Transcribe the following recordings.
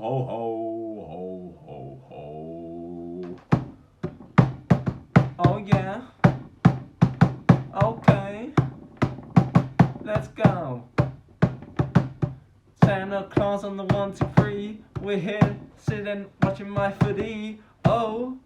ho, ho, ho, ho. Oh yeah. Okay. Let's go. Santa Claus on the 1, 2, 3. We're here sitting watching my footy. Oh,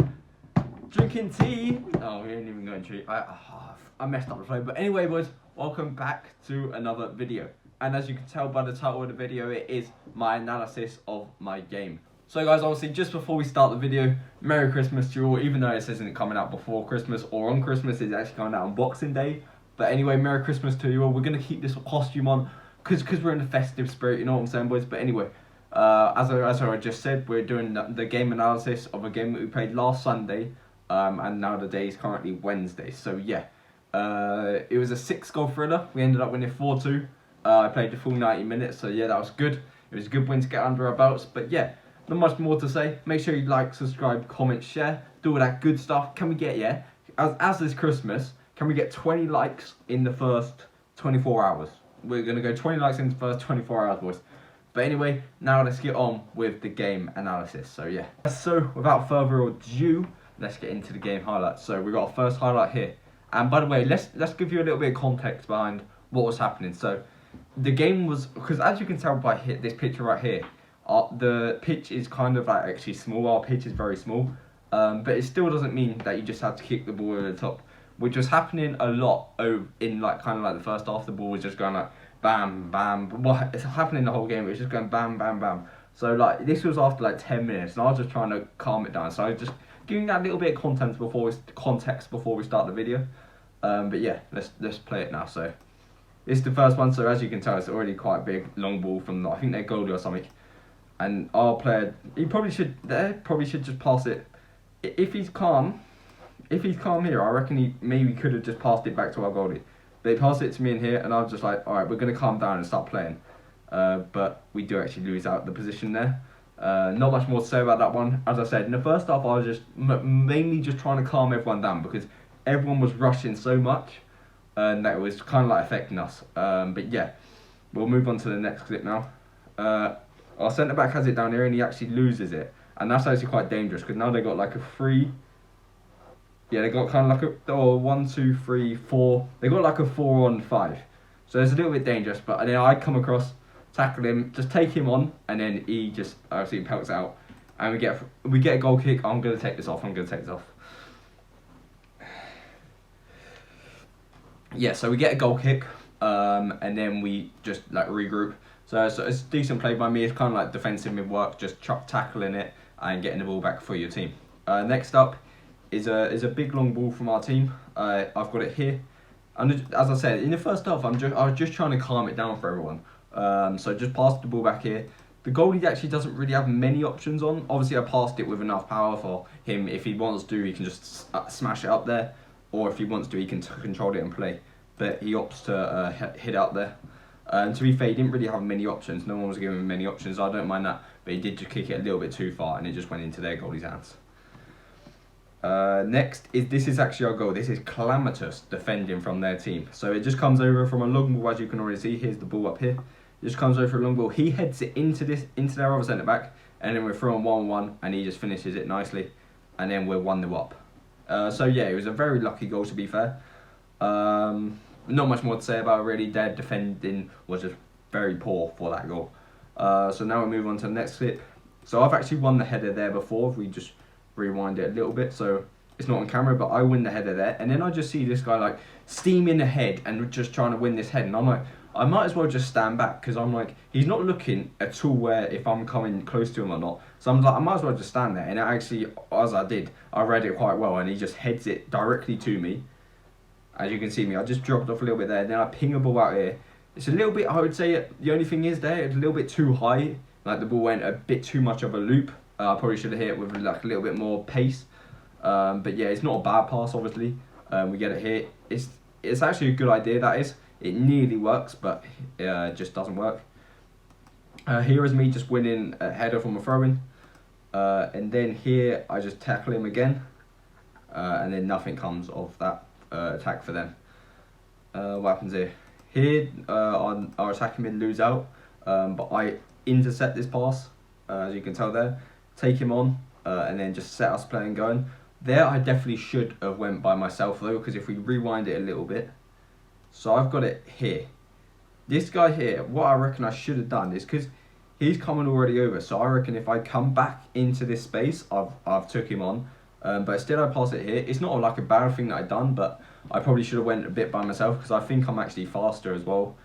drinking tea. Oh, we ain't even going to. I messed up the flow. But anyway, boys, welcome back to another video. And as you can tell by the title of the video, it is my analysis of my game. So guys, obviously, just before we start the video, Merry Christmas to you all. Even though this isn't coming out before Christmas or on Christmas, it's actually coming out on Boxing Day. But anyway, Merry Christmas to you all. We're going to keep this costume on because we're in the festive spirit, you know what I'm saying, boys? But anyway, as I just said, we're doing the game analysis of a game that we played last Sunday. And now the day is currently Wednesday. So yeah, it was a 6-goal thriller. We ended up winning 4-2. I played the full 90 minutes, so yeah, that was good. It was a good win to get under our belts. But yeah, not much more to say. Make sure you like, subscribe, comment, share, do all that good stuff. Can we get, as this Christmas, can we get 20 likes in the first 24 hours? We're going to go 20 likes in the first 24 hours, boys. But anyway, now let's get on with the game analysis. So yeah, so without further ado, let's get into the game highlights. So we got our first highlight here. And by the way, let's give you a little bit of context behind what was happening. So the game was, because as you can tell by this picture right here, the pitch is kind of like actually small. Our pitch is very small, but it still doesn't mean that you just have to kick the ball over the top, which was happening a lot in like kind of like the first half. The ball was just going like bam, bam. But what it's happening the whole game? It was just going bam, bam, bam. So like this was after like 10 minutes, and I was just trying to calm it down. So I was just giving that little bit of context before we start the video. But yeah, let's play it now. So it's the first one. So as you can tell, it's already quite a big long ball from I think their goalie or something. And our player, they probably should just pass it. If he's calm here, I reckon he maybe could have just passed it back to our goalie. They passed it to me in here, and I was just like, all right, we're gonna calm down and start playing. But we do actually lose out the position there. Not much more to say about that one. As I said, in the first half, I was just mainly just trying to calm everyone down because everyone was rushing so much, and that was kind of like affecting us. But yeah, we'll move on to the next clip now. Our centre back has it down here, and he actually loses it, and that's actually quite dangerous because now they got like a 3. Yeah, they got kind of like a 1, 2, 3, 4. They got like a 4-on-5, so it's a little bit dangerous. But then I come across, tackle him, just take him on, and then he just absolutely pelts out, and we get a goal kick. I'm gonna take this off. Yeah, so we get a goal kick, and then we just like regroup. So it's decent play by me. It's kind of like defensive mid-work, just tackling it and getting the ball back for your team. Next up is a big long ball from our team. I've got it here, and as I said in the first half, I was just trying to calm it down for everyone. So just passed the ball back here. The goalie actually doesn't really have many options on. Obviously, I passed it with enough power for him. If he wants to, he can just smash it up there, or if he wants to, he can control it and play. But he opts to hit out there. And to be fair, he didn't really have many options. No one was giving him many options. I don't mind that. But he did just kick it a little bit too far, and it just went into their goalie's hands. Next, this is actually our goal. This is Calamitous defending from their team. So it just comes over from a long ball, as you can already see. Here's the ball up here. It just comes over for a long ball. He heads it into their other centre-back, and then we're throwing 1-1, and he just finishes it nicely. And then we're 1-0 up. So yeah, it was a very lucky goal, to be fair. Not much more to say about it, really. Their defending was just very poor for that goal. So now we move on to the next clip. So I've actually won the header there before. If we just rewind it a little bit, so it's not on camera, but I win the header there. And then I just see this guy like steaming ahead and just trying to win this head. And I'm like, I might as well just stand back because I'm like, he's not looking at all where if I'm coming close to him or not. So I'm like, I might as well just stand there. And actually, as I did, I read it quite well, and he just heads it directly to me. As you can see me, I just dropped off a little bit there, and then I ping a ball out here. It's a little bit, I would say, the only thing is there, it's a little bit too high. Like the ball went a bit too much of a loop. I probably should have hit it with like a little bit more pace. But yeah, it's not a bad pass, obviously. We get it here. It's actually a good idea, that is. It nearly works, but it just doesn't work. Here is me just winning a header from a throw-in. And then here, I just tackle him again. And then nothing comes of that attack for them. What happens here? Here, our attacking mid lose out, but I intercept this pass, as you can tell there. Take him on, and then just set us playing going. There, I definitely should have went by myself though, because if we rewind it a little bit, so I've got it here. This guy here, what I reckon I should have done is, because he's coming already over, so I reckon if I come back into this space, I've took him on, but instead I pass it here. It's not like a bad thing that I've done, but I probably should have went a bit by myself, because I think I'm actually faster as well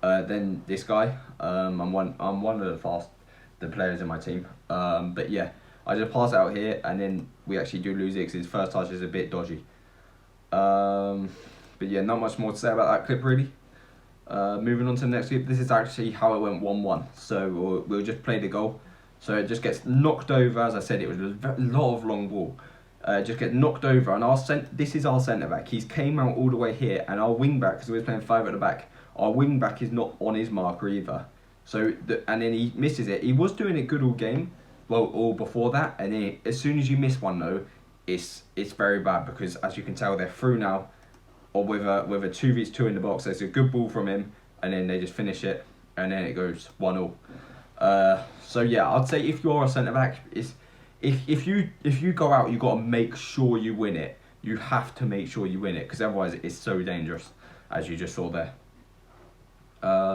than this guy. I'm one of the players in my team, but yeah, I just pass it out here, and then we actually do lose it because his first touch is a bit dodgy. But yeah, not much more to say about that clip really. Moving on to the next clip, this is actually how it went 1-1. So we'll just play the goal. So it just gets knocked over, as I said, it was a lot of long ball. Just get knocked over, and this is our centre back. He's came out all the way here, and our wing back, because we were playing 5 at the back, our wing back is not on his marker either. So and then he misses it. He was doing it good all game, well, all before that, and then as soon as you miss one though, it's very bad, because as you can tell, they're through now, or with a 2v2 in the box. There's a good ball from him, and then they just finish it, and then it goes 1-0. So yeah, I'd say if you're a centre back, if you go out, you got to make sure you win it. You have to make sure you win it, because otherwise it's so dangerous, as you just saw there.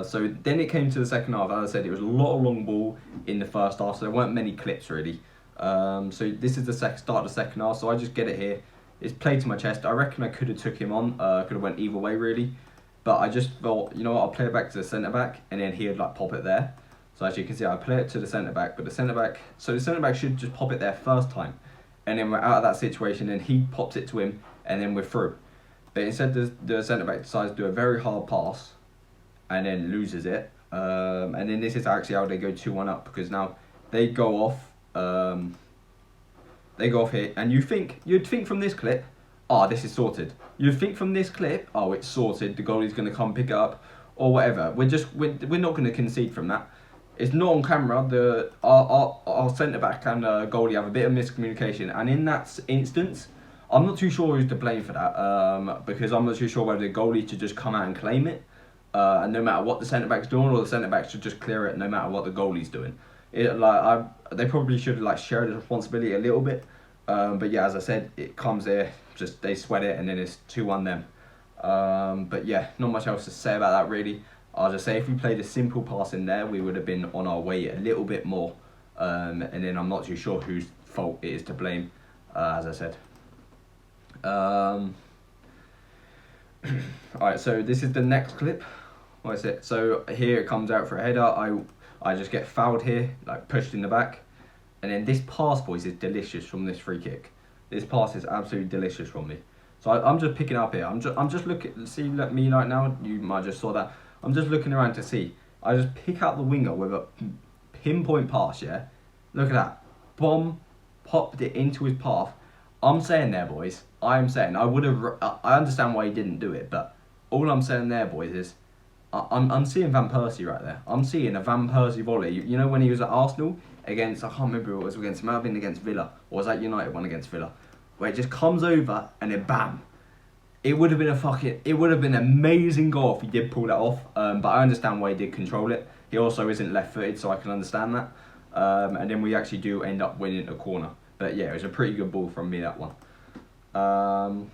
So then it came to the second half. As I said, it was a lot of long ball in the first half, so there weren't many clips really. So this is the start of the second half, so I just get it here. It's played to my chest. I reckon I could have took him on. Could have went either way really, but I just thought, you know what, I'll play it back to the centre back, and then he'd like pop it there. So as you can see, I play it to the centre back, but the centre back should just pop it there first time, and then we're out of that situation, and he pops it to him, and then we're through. But instead, the centre back decides to do a very hard pass, and then loses it. And then this is actually how they go 2-1 up, because now they go off. They go off here, and you'd think from this clip, this is sorted. You'd think from this clip, it's sorted. The goalie's going to come pick it up, or whatever. We're not going to concede from that. It's not on camera. Our centre back and goalie have a bit of miscommunication, and in that instance, I'm not too sure who's to blame for that. Because I'm not too sure whether the goalie should just come out and claim it, and no matter what the centre back's doing, or the centre back should just clear it no matter what the goalie's doing. They probably should have share the responsibility a little bit, but yeah, as I said, it comes there, just they sweat it, and then it's 2-1 them. But yeah, not much else to say about that really. I'll just say if we played a simple pass in there, we would have been on our way a little bit more, and then I'm not too sure whose fault it is to blame, as I said. Alright, so this is the next clip. What is it? So here it comes out for a header. I just get fouled here, pushed in the back, and then this pass, boys, is delicious from this free kick. This pass is absolutely delicious from me. So I'm just picking up here. I'm just looking. See, look me right now. You might just saw that. I'm just looking around to see. I just pick out the winger with a pinpoint pass. Yeah, look at that. Bomb, popped it into his path. I'm saying there, boys. I'm saying I would have. I understand why he didn't do it, but all I'm saying there, boys, is I'm seeing Van Persie right there. I'm seeing a Van Persie volley. You know when he was at Arsenal against, I can't remember who it was against. It might have been against Villa, or was that United one against Villa, where it just comes over and then bam. It would have been an amazing goal if he did pull that off. But I understand why he did control it. He also isn't left-footed, so I can understand that. And then we actually do end up winning a corner. But yeah, it was a pretty good ball from me, that one.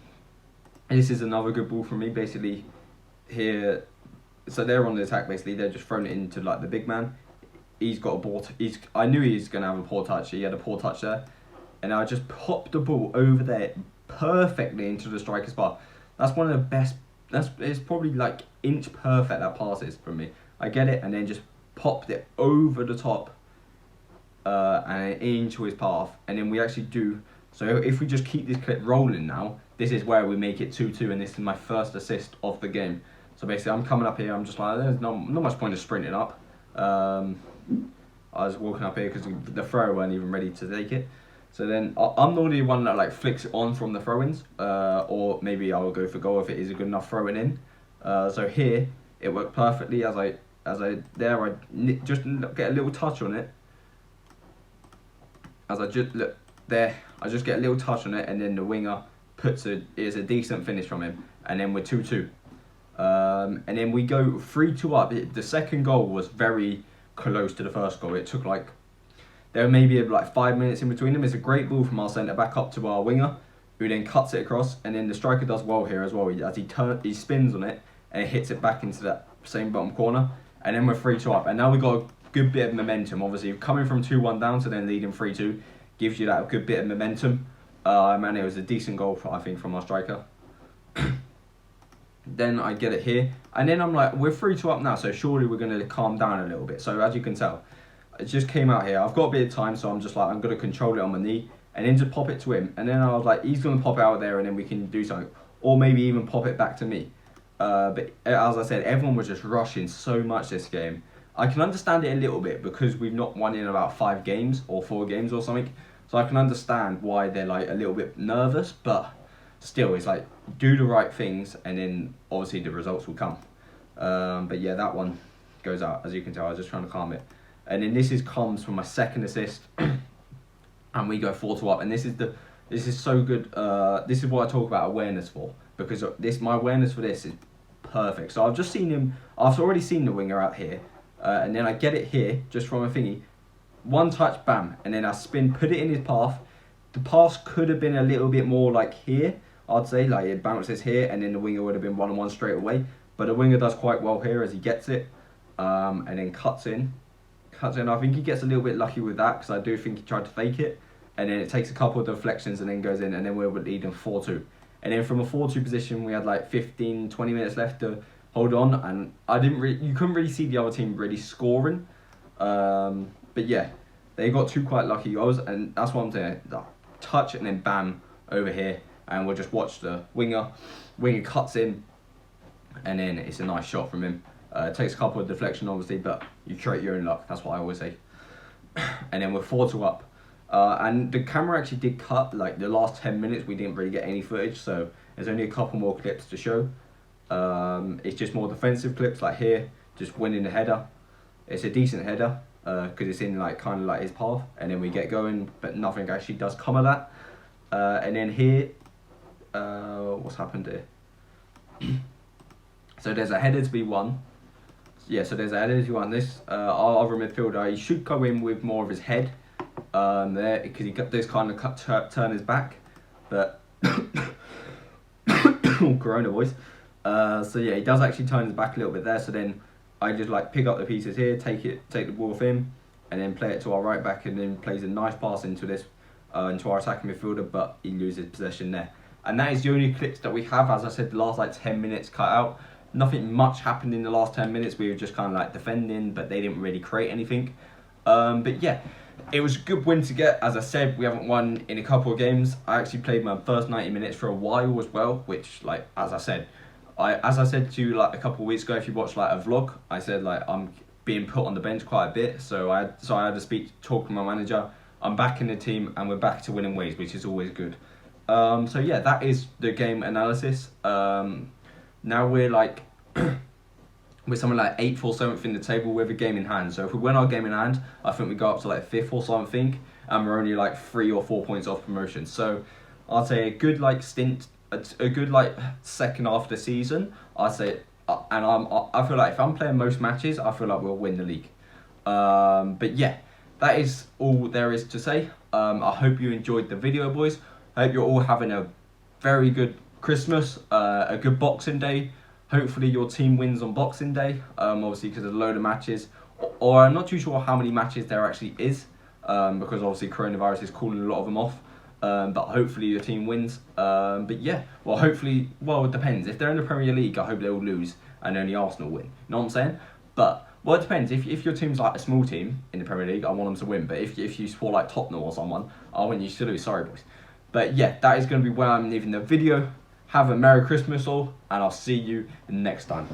This is another good ball from me. Basically, here, so they're on the attack. Basically, they're just throwing it into the big man. He's got a ball. I knew he was gonna have a poor touch. He had a poor touch there, and I just popped the ball over there perfectly into the striker's bar. That's one of the best. It's probably inch perfect, that pass is from me. I get it and then just popped it over the top, and into his path, and then we actually do. So if we just keep this clip rolling now, this is where we make it 2-2, and this is my first assist of the game. So basically, I'm coming up here. I'm just there's not much point of sprinting up. I was walking up here because the thrower weren't even ready to take it. So then I'm normally one that flicks it on from the throw-ins, or maybe I'll go for goal if it is a good enough throw-in in. So here it worked perfectly as I just get a little touch on it. As I just look there, I just get a little touch on it, and then the winger is a decent finish from him, and then we're 2-2. And then we go 3-2 up. The second goal was very close to the first goal. It took There may be like 5 minutes in between them. It's a great ball from our centre back up to our winger, who then cuts it across, and then the striker does well here as well. As he spins on it and hits it back into that same bottom corner, and then we're 3-2 up. And now we've got a good bit of momentum. Obviously, coming from 2-1 down to then leading 3-2 gives you that good bit of momentum. Man, it was a decent goal, I think, from our striker. Then I get it here, and then I'm like, we're 3-2 up now, so surely we're going to calm down a little bit. So as you can tell, it just came out here. I've got a bit of time, so I'm just like, I'm going to control it on my knee, and then just pop it to him. And then I was like, he's going to pop it out there, and then we can do something. Or maybe even pop it back to me. But as I said, everyone was just rushing so much this game. I can understand it a little bit because we've not won in about 5 games or 4 games or something. So I can understand why they're like a little bit nervous, but still, it's like, do the right things, and then obviously the results will come. But yeah, that one goes out. As you can tell, I was just trying to calm it. And then this comes from my second assist, and we go 4-2 up. And this is so good. This is what I talk about awareness for, because my awareness for this is perfect. So I've just seen him. I've already seen the winger out here, and then I get it here just from a thingy. One touch, bam, and then I spin, put it in his path. The pass could have been a little bit more like here, I'd say, like it bounces here, and then the winger would have been 1-on-1 straight away. But the winger does quite well here as he gets it, and then cuts in. I think he gets a little bit lucky with that, because I do think he tried to fake it, and then it takes a couple of deflections and then goes in, and then we're leading 4-2. And then from a 4-2 position, we had like 15-20 minutes left to hold on, and you couldn't really see the other team really scoring. But yeah, they got 2 quite lucky goals, and that's what I'm saying. Touch and then bam over here, and we'll just watch the winger cuts in, and then it's a nice shot from him. It takes a couple of deflection obviously, but you create your own luck. That's what I always say. And then we're 4-2 up, and the camera actually did cut like the last 10 minutes. We didn't really get any footage, so there's only a couple more clips to show. It's just more defensive clips, like here, just winning the header. It's a decent header, because it's in like kind of like his path, and then we get going, but nothing actually does come of that. And then here, what's happened here? So there's a header to be won. Yeah, so there's a header to be won. This our other midfielder, he should go in with more of his head there, because he got this kind of turn his back, but Corona voice. So yeah, he does actually turn his back a little bit there. So then I just like pick up the pieces here, take the ball off him, and then play it to our right back, and then plays a nice pass into our attacking midfielder, but he loses possession there. And that is the only clips that we have. As I said, the last like 10 minutes cut out. Nothing much happened in the last 10 minutes. We were just kind of like defending, but they didn't really create anything. But yeah, it was a good win to get. As I said, we haven't won in a couple of games. I actually played my first 90 minutes for a while as well, which, like, as I said to you like a couple of weeks ago, if you watched like a vlog, I said like I'm being put on the bench quite a bit. So I had to talk to my manager. I'm back in the team, and we're back to winning ways, which is always good. So yeah, that is the game analysis. Now we're like we're something like 8th or 7th in the table with a game in hand. So if we win our game in hand, I think we go up to like 5th or something, and we're only like 3 or 4 points off promotion. So I'd say a good like stint, a good like second half of the season. I'd say, and I feel like if I'm playing most matches, I feel like we'll win the league. But yeah, that is all there is to say. I hope you enjoyed the video, boys. I hope you're all having a very good Christmas, a good Boxing Day. Hopefully your team wins on Boxing Day, obviously because there's a load of matches, or I'm not too sure how many matches there actually is, because obviously coronavirus is calling a lot of them off, but hopefully your team wins. But yeah, well hopefully, well it depends. If they're in the Premier League, I hope they will lose and only Arsenal win, you know what I'm saying? But, well it depends. If your team's like a small team in the Premier League, I want them to win, but if you support like Tottenham or someone, I want you to lose, sorry boys. But yeah, that is going to be where I'm leaving the video. Have a Merry Christmas all, and I'll see you next time.